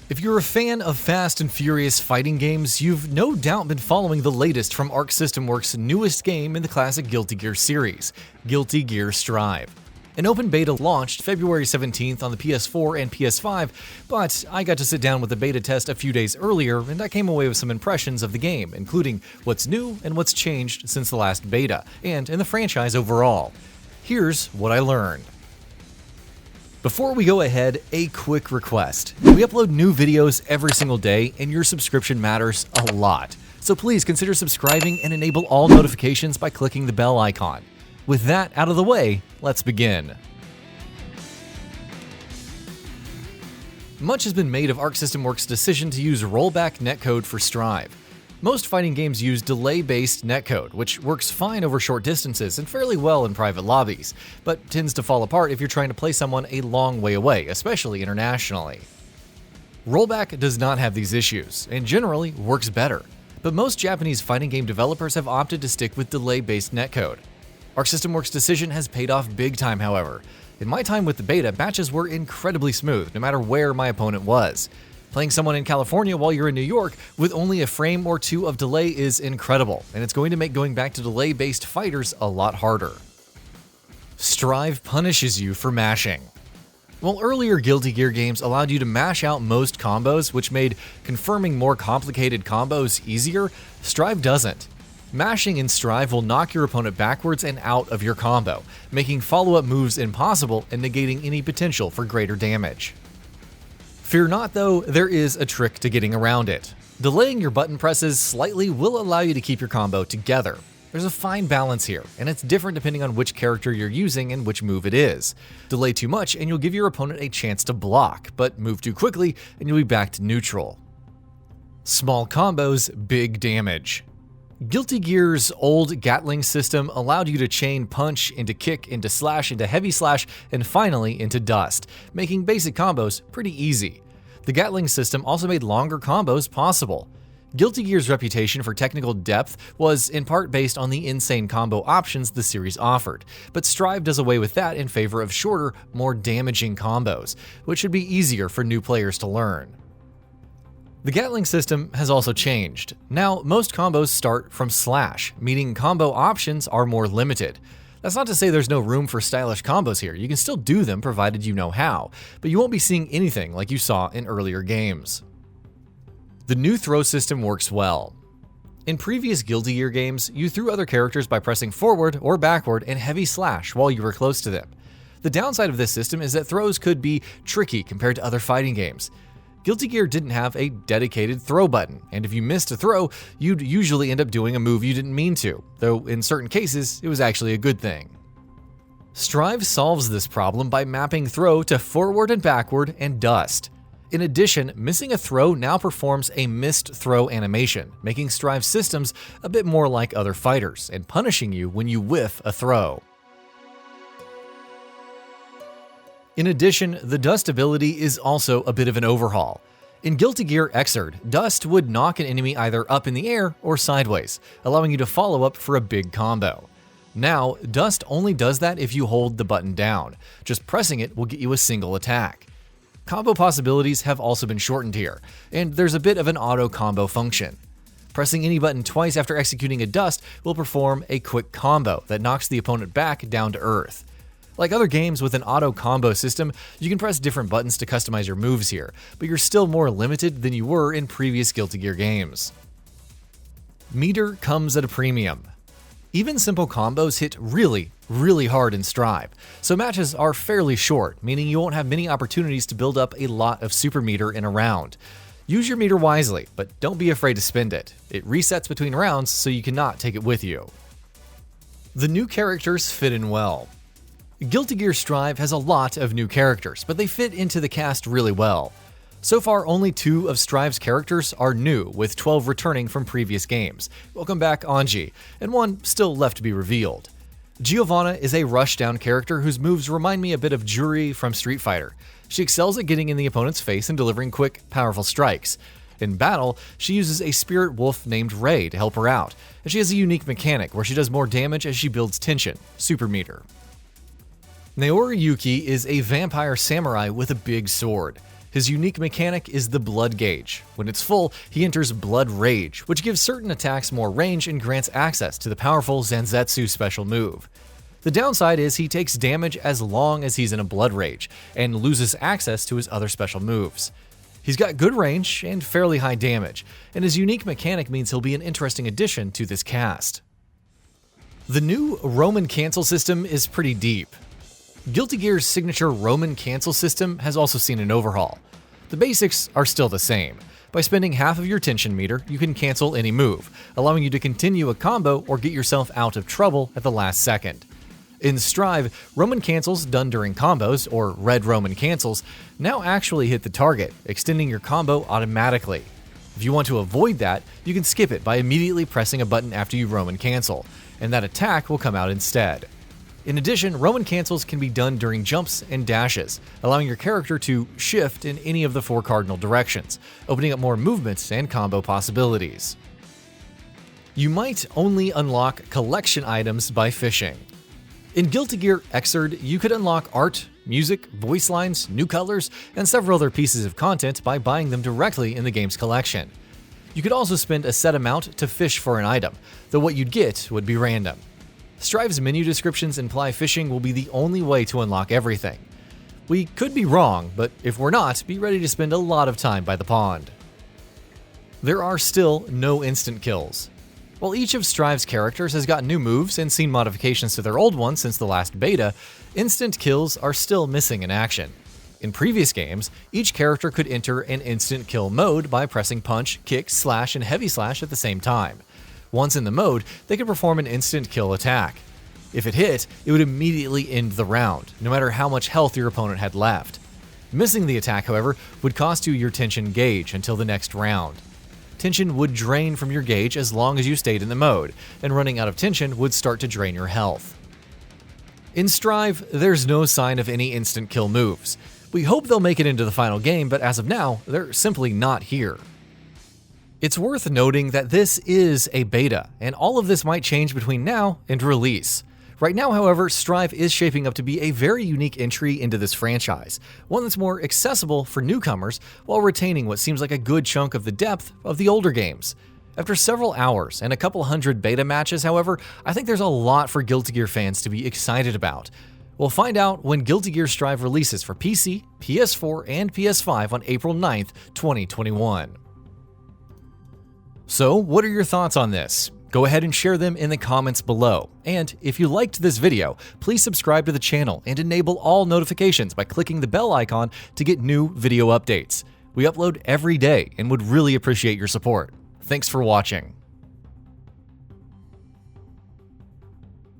If you're a fan of fast and furious fighting games, you've no doubt been following the latest from Arc System Works' newest game in the classic Guilty Gear series, Guilty Gear Strive. An open beta launched February 17th on the PS4 and PS5, but I got to sit down with the beta test a few days earlier and I came away with some impressions of the game, including what's new and what's changed since the last beta, and in the franchise overall. Here's what I learned. Before we go ahead, a quick request. We upload new videos every single day and your subscription matters a lot. So please consider subscribing and enable all notifications by clicking the bell icon. With that out of the way, let's begin. Much has been made of Arc System Works' decision to use rollback netcode for Strive. Most fighting games use delay-based netcode, which works fine over short distances and fairly well in private lobbies, but tends to fall apart if you're trying to play someone a long way away, especially internationally. Rollback does not have these issues, and generally works better, but most Japanese fighting game developers have opted to stick with delay-based netcode. Arc System Works' decision has paid off big time, however. In my time with the beta, matches were incredibly smooth, no matter where my opponent was. Playing someone in California while you're in New York with only a frame or two of delay is incredible, and it's going to make going back to delay-based fighters a lot harder. Strive punishes you for mashing. While earlier Guilty Gear games allowed you to mash out most combos, which made confirming more complicated combos easier, Strive doesn't. Mashing in Strive will knock your opponent backwards and out of your combo, making follow-up moves impossible and negating any potential for greater damage. Fear not though, there is a trick to getting around it. Delaying your button presses slightly will allow you to keep your combo together. There's a fine balance here, and it's different depending on which character you're using and which move it is. Delay too much and you'll give your opponent a chance to block, but move too quickly and you'll be back to neutral. Small combos, big damage. Guilty Gear's old Gatling system allowed you to chain punch into kick into slash into heavy slash and finally into dust, making basic combos pretty easy. The Gatling system also made longer combos possible. Guilty Gear's reputation for technical depth was in part based on the insane combo options the series offered, but Strive does away with that in favor of shorter, more damaging combos, which should be easier for new players to learn. The Gatling system has also changed. Now, most combos start from slash, meaning combo options are more limited. That's not to say there's no room for stylish combos here. You can still do them provided you know how, but you won't be seeing anything like you saw in earlier games. The new throw system works well. In previous Guilty Gear games, you threw other characters by pressing forward or backward and heavy slash while you were close to them. The downside of this system is that throws could be tricky compared to other fighting games. Guilty Gear didn't have a dedicated throw button, and if you missed a throw, you'd usually end up doing a move you didn't mean to, though in certain cases, it was actually a good thing. Strive solves this problem by mapping throw to forward and backward and dust. In addition, missing a throw now performs a missed throw animation, making Strive systems a bit more like other fighters, and punishing you when you whiff a throw. In addition, the dust ability is also a bit of an overhaul. In Guilty Gear Xrd, dust would knock an enemy either up in the air or sideways, allowing you to follow up for a big combo. Now, dust only does that if you hold the button down. Just pressing it will get you a single attack. Combo possibilities have also been shortened here, and there's a bit of an auto combo function. Pressing any button twice after executing a dust will perform a quick combo that knocks the opponent back down to earth. Like other games with an auto combo system, you can press different buttons to customize your moves here, but you're still more limited than you were in previous Guilty Gear games. Meter comes at a premium. Even simple combos hit really hard in Strive, so matches are fairly short, meaning you won't have many opportunities to build up a lot of super meter in a round. Use your meter wisely, but don't be afraid to spend it. It resets between rounds, so you cannot take it with you. The new characters fit in well. Guilty Gear Strive has a lot of new characters, but they fit into the cast really well. So far, only 2 of Strive's characters are new, with 12 returning from previous games. Welcome back, Anji, and 1 still left to be revealed. Giovanna is a rushdown character whose moves remind me a bit of Juri from Street Fighter. She excels at getting in the opponent's face and delivering quick, powerful strikes. In battle, she uses a spirit wolf named Ray to help her out, and she has a unique mechanic where she does more damage as she builds tension, super meter. Naori Yuki is a vampire samurai with a big sword. His unique mechanic is the Blood Gauge. When it's full, he enters Blood Rage, which gives certain attacks more range and grants access to the powerful Zanzetsu special move. The downside is he takes damage as long as he's in a Blood Rage, and loses access to his other special moves. He's got good range and fairly high damage, and his unique mechanic means he'll be an interesting addition to this cast. The new Roman cancel system is pretty deep. Guilty Gear's signature Roman cancel system has also seen an overhaul. The basics are still the same. By spending half of your tension meter, you can cancel any move, allowing you to continue a combo or get yourself out of trouble at the last second. In Strive, Roman cancels done during combos, or red Roman cancels, now actually hit the target, extending your combo automatically. If you want to avoid that, you can skip it by immediately pressing a button after you Roman cancel, and that attack will come out instead. In addition, Roman cancels can be done during jumps and dashes, allowing your character to shift in any of the 4 cardinal directions, opening up more movements and combo possibilities. You might only unlock collection items by fishing. In Guilty Gear Xrd, you could unlock art, music, voice lines, new colors, and several other pieces of content by buying them directly in the game's collection. You could also spend a set amount to fish for an item, though what you'd get would be random. Strive's menu descriptions imply fishing will be the only way to unlock everything. We could be wrong, but if we're not, be ready to spend a lot of time by the pond. There are still no instant kills. While each of Strive's characters has got new moves and seen modifications to their old ones since the last beta, instant kills are still missing in action. In previous games, each character could enter an instant kill mode by pressing punch, kick, slash, and heavy slash at the same time. Once in the mode, they could perform an instant kill attack. If it hit, it would immediately end the round, no matter how much health your opponent had left. Missing the attack, however, would cost you your tension gauge until the next round. Tension would drain from your gauge as long as you stayed in the mode, and running out of tension would start to drain your health. In Strive, there's no sign of any instant kill moves. We hope they'll make it into the final game, but as of now, they're simply not here. It's worth noting that this is a beta, and all of this might change between now and release. Right now, however, Strive is shaping up to be a very unique entry into this franchise, one that's more accessible for newcomers while retaining what seems like a good chunk of the depth of the older games. After several hours and a couple hundred beta matches, however, I think there's a lot for Guilty Gear fans to be excited about. We'll find out when Guilty Gear Strive releases for PC, PS4, and PS5 on April 9th, 2021. So, what are your thoughts on this? Go ahead and share them in the comments below. And if you liked this video, please subscribe to the channel and enable all notifications by clicking the bell icon to get new video updates. We upload every day and would really appreciate your support. Thanks for watching.